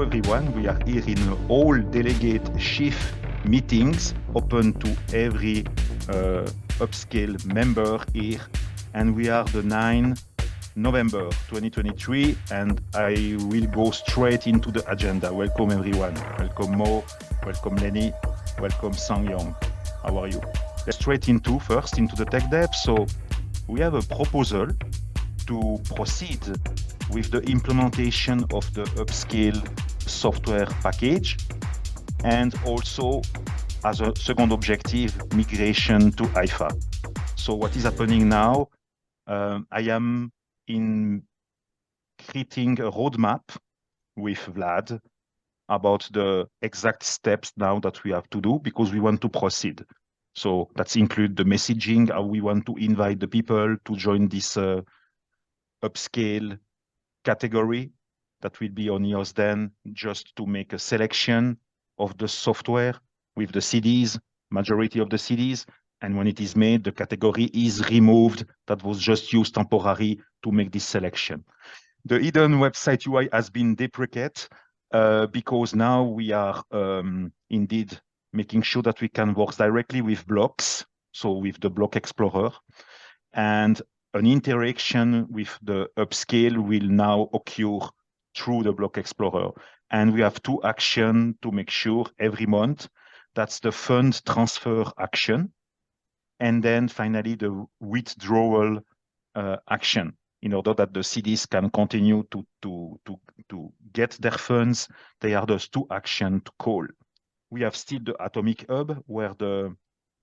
everyone. We are here in all Delegate chief meetings open to every UpScale member here. And we are the 9 November 2023, and I will go straight into the agenda. Welcome everyone. Welcome Mo, welcome Lenny, welcome Sang-Yong. How are you? Let's straight into the tech dev. So we have a proposal to proceed with the implementation of the UpScale software package, and also as a second objective, migration to Hypha. So what is happening now? I am creating a roadmap with Vlad about the exact steps now that we have to do, because we want to proceed. So that's include the messaging, how we want to invite the people to join this UpScale category that will be on yours then, just to make a selection of the software with the CDs, majority of the CDs. And when it is made, the category is removed. That was just used temporarily to make this selection. The hidden website UI has been deprecated because now we are indeed making sure that we can work directly with blocks, so with the block explorer, and an interaction with the UpScale will now occur through the block explorer. And we have two actions to make sure every month. That's the fund transfer action, and then finally the withdrawal action, in order that the CDs can continue to get their funds. They are those two actions to call. We have still the Atomic Hub, where the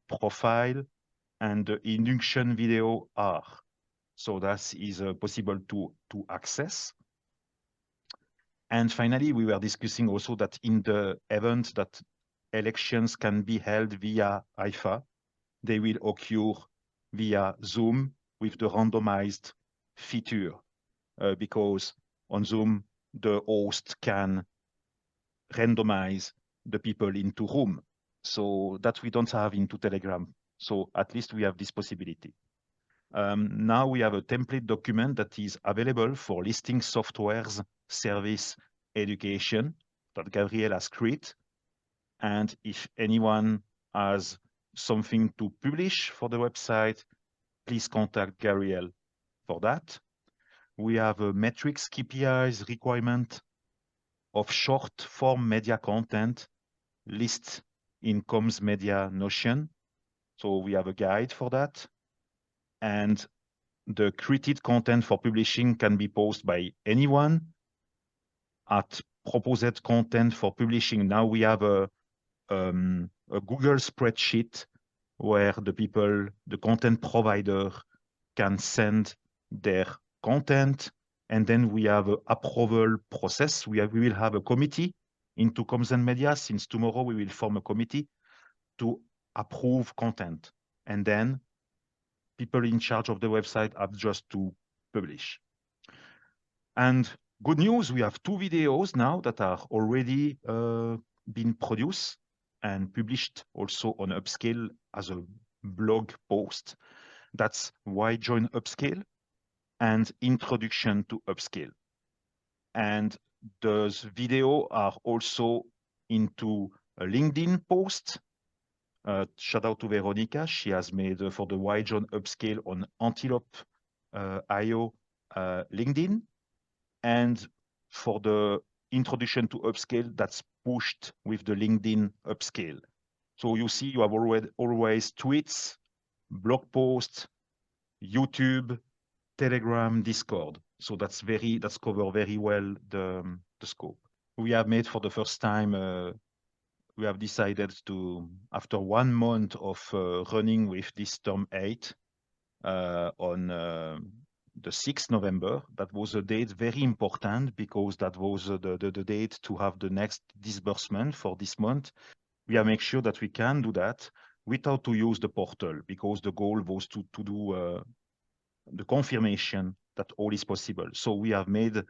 profile and the induction video are. So that is possible to access. And finally, we were discussing also that in the event that elections can be held via Hypha, they will occur via Zoom with the randomized feature, because on Zoom, the host can randomize the people into room. So that we don't have into Telegram. So at least we have this possibility. Now we have a template document that is available for listing softwares, service, education that Gabriel has created. And if anyone has something to publish for the website, please contact Gabriel for that. We have a metrics KPIs requirement of short form media content list in Comms Media Notion. So we have a guide for that. And the created content for publishing can be posted by anyone at proposed content for publishing. Now we have a Google spreadsheet where the content provider can send their content, and then we have an approval process. We will have a committee into Comms and Media. Since tomorrow, we will form a committee to approve content, and then people in charge of the website have just to publish. And good news, we have 2 videos now that are already been produced and published also on UpScale as a blog post. That's why join UpScale and introduction to UpScale. And those videos are also into a LinkedIn post. Shout out to Veronica. She has made for the why join UpScale on Antelope IO LinkedIn. And for the introduction to UpScale, that's pushed with the LinkedIn UpScale. So you see, you have always tweets, blog posts, YouTube, Telegram, Discord. So that's cover very well the scope. We have made for the first time, we have decided to, after 1 month of running with this term 8 on the 6th November, that was a date very important because that was the date to have the next disbursement for this month. We have made sure that we can do that without to use the portal, because the goal was to do the confirmation that all is possible. So we have made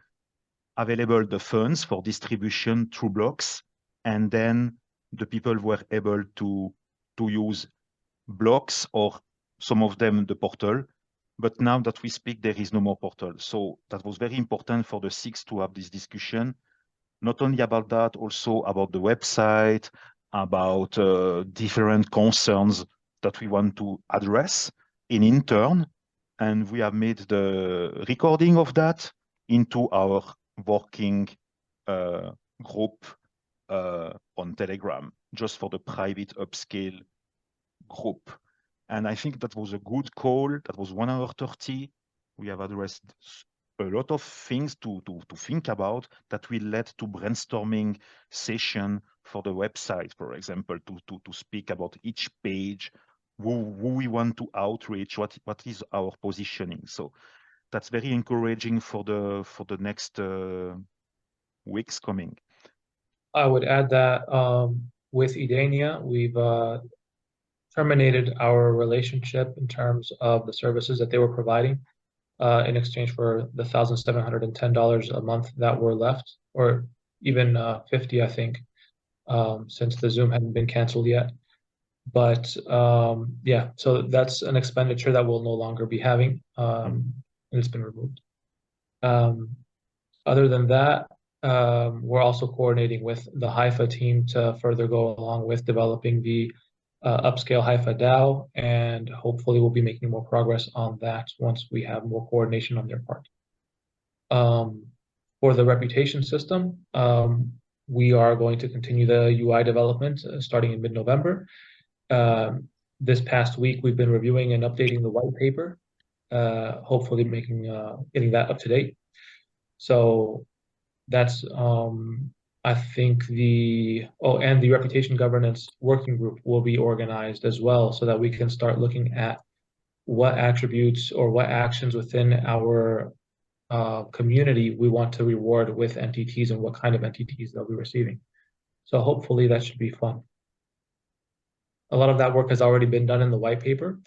available the funds for distribution through blocks, and then the people were able to use blocks, or some of them the portal. But now that we speak, there is no more portal. So that was very important for the 6th to have this discussion. not only about that, also about the website, about different concerns that we want to address in intern. And we have made the recording of that into our working group on Telegram, just for the private UpScale group. And I think that was a good call. That was 1 hour 30. We have addressed a lot of things to think about that will lead to brainstorming session for the website, for example, to speak about each page, who we want to outreach, what is our positioning. So that's very encouraging for the next weeks coming. I would add that with Edenia, we've terminated our relationship in terms of the services that they were providing in exchange for the $1,710 a month that were left, or even 50, I think, since the Zoom hadn't been canceled yet. But yeah, so that's an expenditure that we'll no longer be having, and it's been removed. Other than that, we're also coordinating with the Hypha team to further go along with developing the UpScale Hypha DAO, and hopefully we'll be making more progress on that once we have more coordination on their part. For the reputation system, we are going to continue the UI development starting in mid-November. This past week, we've been reviewing and updating the white paper, hopefully getting that up to date. So that's I think and the reputation governance working group will be organized as well, so that we can start looking at what attributes or what actions within our community we want to reward with NTTs and what kind of NTTs they'll be receiving. So hopefully that should be fun. A lot of that work has already been done in the white paper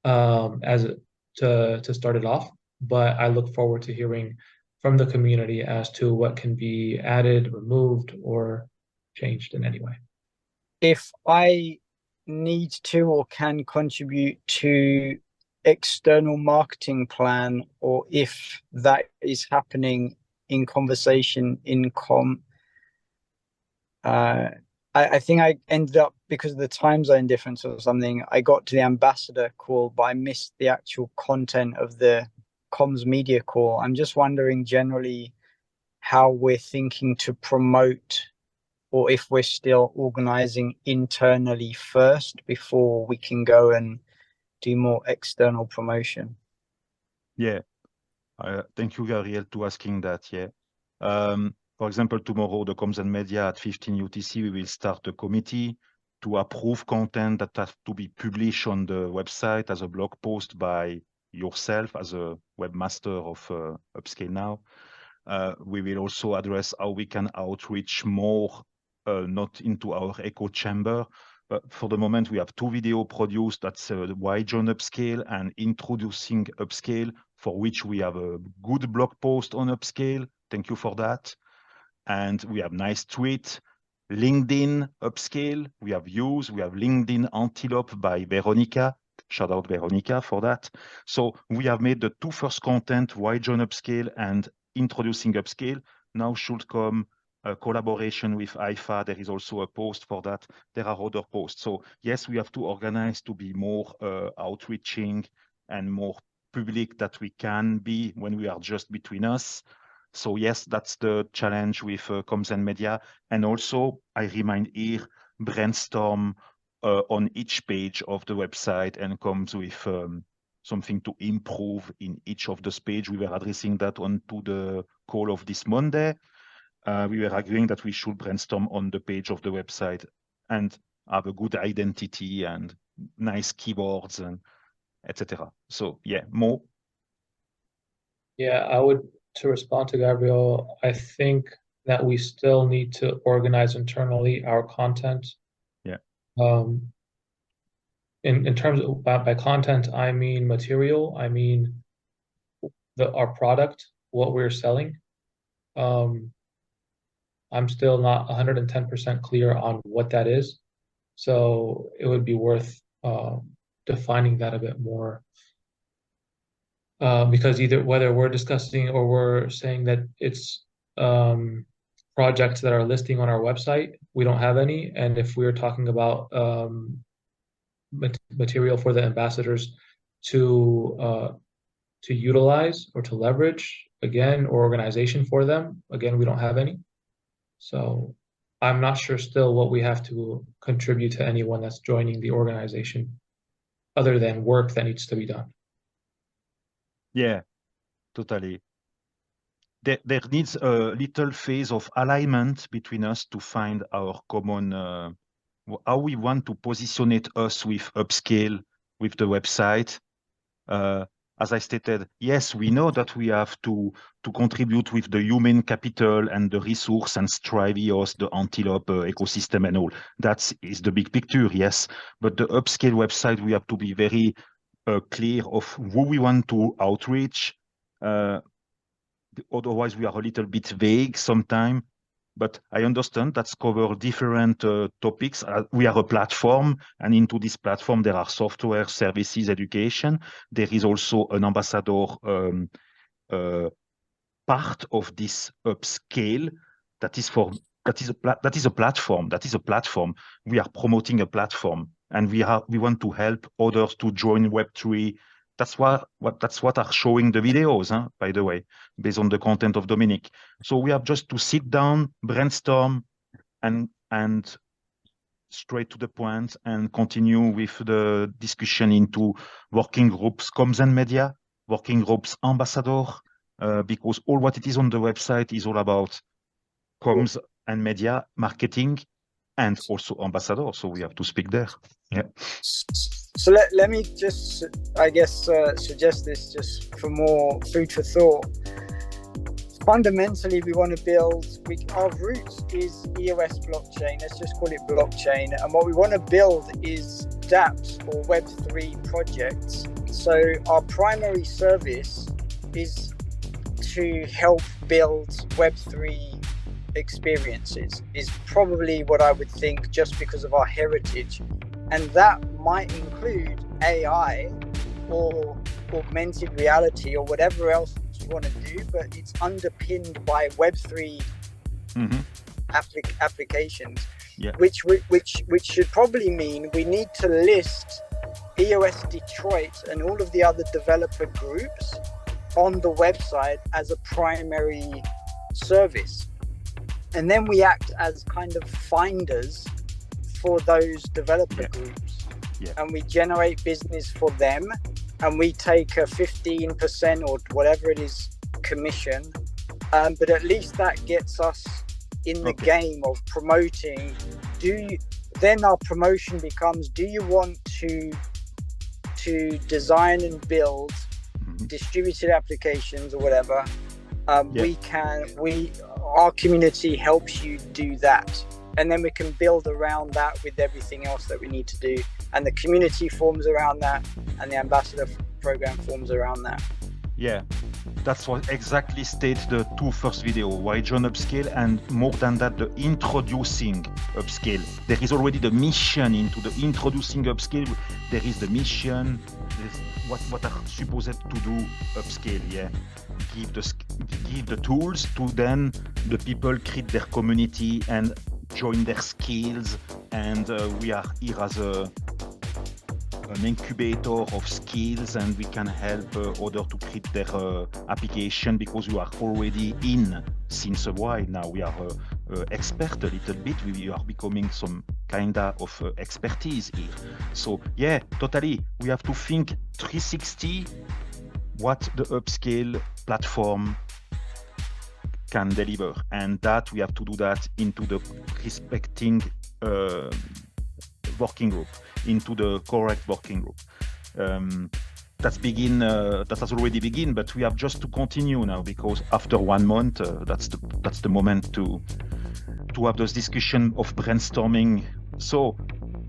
to start it off, but I look forward to hearing from the community as to what can be added, removed, or changed in any way. If I need to or can contribute to external marketing plan, or if that is happening in conversation in I think I ended up, because of the time zone difference or something, I got to the ambassador call, but I missed the actual content of the comms media call. I'm just wondering generally how we're thinking to promote, or if we're still organizing internally first before we can go and do more external promotion. Yeah, thank you, Gabriel, to asking that. Yeah. For example, tomorrow, the Comms and Media at 15 UTC, we will start a committee to approve content that has to be published on the website as a blog post by yourself as a webmaster of UpScale Now. We will also address how we can outreach more, not into our echo chamber. But for the moment, we have 2 videos produced. That's why join UpScale and introducing UpScale, for which we have a good blog post on UpScale. Thank you for that. And we have nice tweet, LinkedIn UpScale. We have views. We have LinkedIn Antelope by Veronica. Shout out Veronica for that. So we have made the 2 first content, why join UpScale and introducing UpScale. Now should come a collaboration with Hypha. There is also a post for that. There are other posts. So yes, we have to organize to be more outreaching and more public that we can be when we are just between us. So yes, that's the challenge with Comms and Media. And also, I remind here, brainstorm on each page of the website and comes with something to improve in each of those pages. We were addressing that onto the call of this Monday. We were agreeing that we should brainstorm on the page of the website and have a good identity and nice keywords and etc. So yeah, more. Yeah, to respond to Gabriel, I think that we still need to organize internally our content. Yeah. In terms of by content, I mean material. I mean our product, what we're selling. I'm still not 110% clear on what that is, so it would be worth defining that a bit more. Because either whether we're discussing or we're saying that it's projects that are listing on our website, we don't have any. And if we're talking about material for the ambassadors to utilize or to leverage, again, or organization for them, again, we don't have any. So I'm not sure still what we have to contribute to anyone that's joining the organization other than work that needs to be done. Yeah, totally. There needs a little phase of alignment between us to find our common, how we want to position it us with UpScale, with the website. As I stated, yes, we know that we have to contribute with the human capital and the resource and Strivios, the Antelope ecosystem and all. That is the big picture, yes. But the UpScale website, we have to be very clear of who we want to outreach. Otherwise, we are a little bit vague sometimes. But I understand that's cover different topics. We are a platform, and into this platform, there are software, services, education. There is also an ambassador part of this UpScale that is a platform. We are promoting a platform, and we want to help others to join Web3. That's what are showing the videos, huh, by the way, based on the content of Dominic. So we have just to sit down, brainstorm, and straight to the point, and continue with the discussion into working groups, comms and media, working groups ambassador, because all what it is on the website is all about comms and media, marketing, and also ambassador. So we have to speak there. Yeah. So let me just, I guess, suggest this just for more food for thought. Fundamentally, we want to build, our roots is EOS blockchain, let's just call it blockchain. And what we want to build is dApps or Web3 projects. So our primary service is to help build Web3 experiences, is probably what I would think, just because of our heritage. And that might include AI or augmented reality or whatever else you want to do, but it's underpinned by Web3 applications, which should probably mean we need to list EOS Detroit and all of the other developer groups on the website as a primary service. And then we act as kind of finders for those developer groups, and we generate business for them, and we take a 15% or whatever it is commission, but at least that gets us in the game of promoting. Then our promotion becomes, do you want to design and build distributed applications or whatever? Our community helps you do that, and then we can build around that with everything else that we need to do, and the community forms around that, and the ambassador program forms around that. Yeah, that's what exactly states the two first video, why join UpScale, and more than that, the introducing UpScale. There is already the mission into the introducing UpScale. There is the mission, what are supposed to do UpScale, give the tools to then the people create their community and join their skills, and we are here as an incubator of skills, and we can help others to create their application, because we are already in since a while now. We are expert a little bit. We are becoming some kind of expertise here. So yeah, totally. We have to think 360 what the UpScale platform can deliver, and that we have to do that into the respecting working group, into the correct working group. That has already begun, but we have just to continue now, because after 1 month, that's the moment to have those discussion of brainstorming. So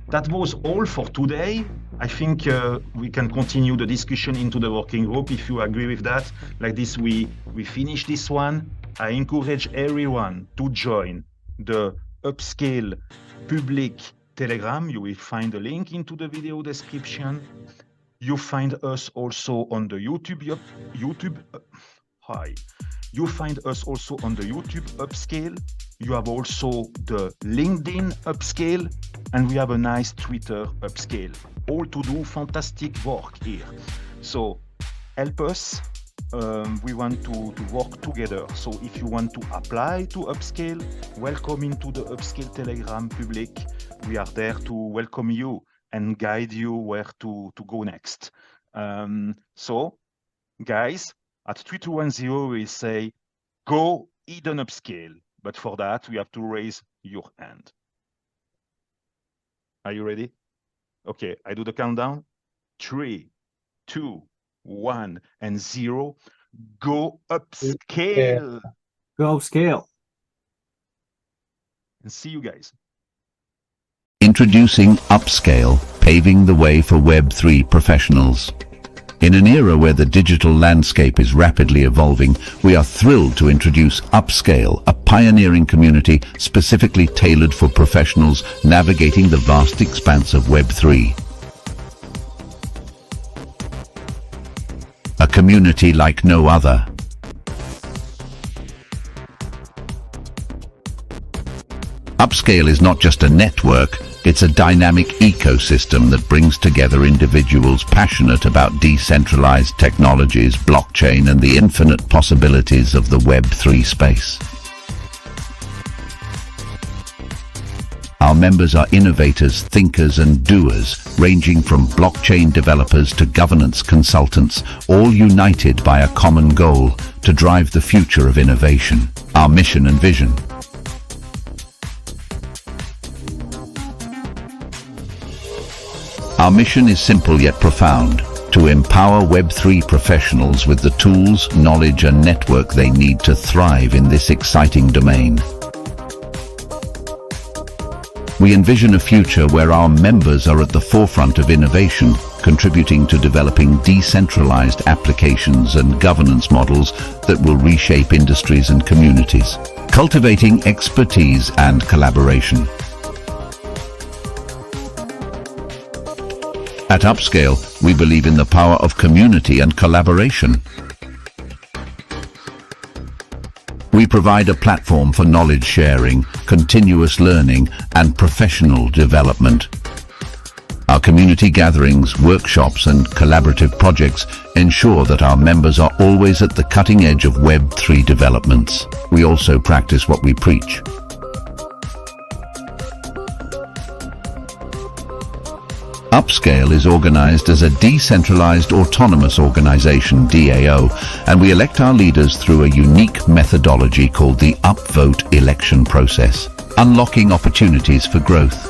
that was all for today. I think we can continue the discussion into the working group if you agree with that. Like this, we finish this one. I encourage everyone to join the UpScale public Telegram. You will find a link into the video description. You find us also on the YouTube. You find us also on the YouTube UpScale. You have also the LinkedIn UpScale, and we have a nice Twitter UpScale. All to do fantastic work here. So help us. We want to work together. So if you want to apply to UpScale, welcome into the UpScale Telegram public. We are there to welcome you and guide you where to go next. So guys, at 3210 we say, go Eden UpScale. But for that, we have to raise your hand. Are you ready? Okay, I do the countdown. 3, 2, 1, and 0. Go UpScale. Go UpScale. And see you guys. Introducing UpScale, paving the way for Web3 professionals. In an era where the digital landscape is rapidly evolving, we are thrilled to introduce UpScale, a pioneering community specifically tailored for professionals navigating the vast expanse of Web3. A community like no other. UpScale is not just a network, it's a dynamic ecosystem that brings together individuals passionate about decentralized technologies, blockchain, and the infinite possibilities of the Web3 space. Our members are innovators, thinkers, and doers, ranging from blockchain developers to governance consultants, all united by a common goal to drive the future of innovation. Our mission and vision. Our mission is simple yet profound, to empower Web3 professionals with the tools, knowledge, and network they need to thrive in this exciting domain. We envision a future where our members are at the forefront of innovation, contributing to developing decentralized applications and governance models that will reshape industries and communities, cultivating expertise and collaboration. At UpScale, we believe in the power of community and collaboration. We provide a platform for knowledge sharing, continuous learning, and professional development. Our community gatherings, workshops, and collaborative projects ensure that our members are always at the cutting edge of Web3 developments. We also practice what we preach. UpScale is organized as a decentralized autonomous organization, DAO, and we elect our leaders through a unique methodology called the upvote election process, unlocking opportunities for growth.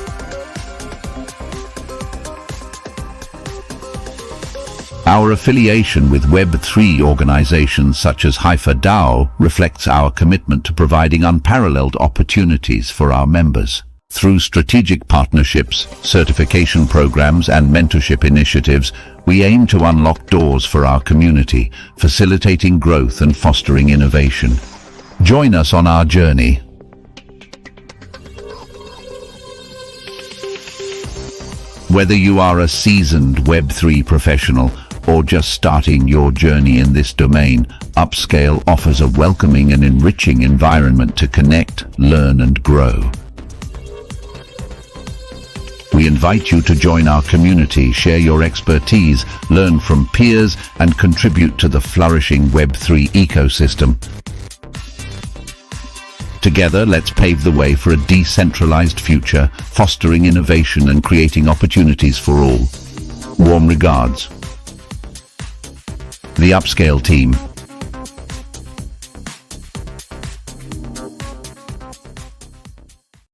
Our affiliation with Web3 organizations such as Hypha DAO reflects our commitment to providing unparalleled opportunities for our members. Through strategic partnerships, certification programs, and mentorship initiatives, we aim to unlock doors for our community, facilitating growth and fostering innovation. Join us on our journey. Whether you are a seasoned Web3 professional or just starting your journey in this domain, UpScale offers a welcoming and enriching environment to connect, learn, and grow. We invite you to join our community, share your expertise, learn from peers, and contribute to the flourishing Web3 ecosystem. Together, let's pave the way for a decentralized future, fostering innovation and creating opportunities for all. Warm regards. The UpScale team.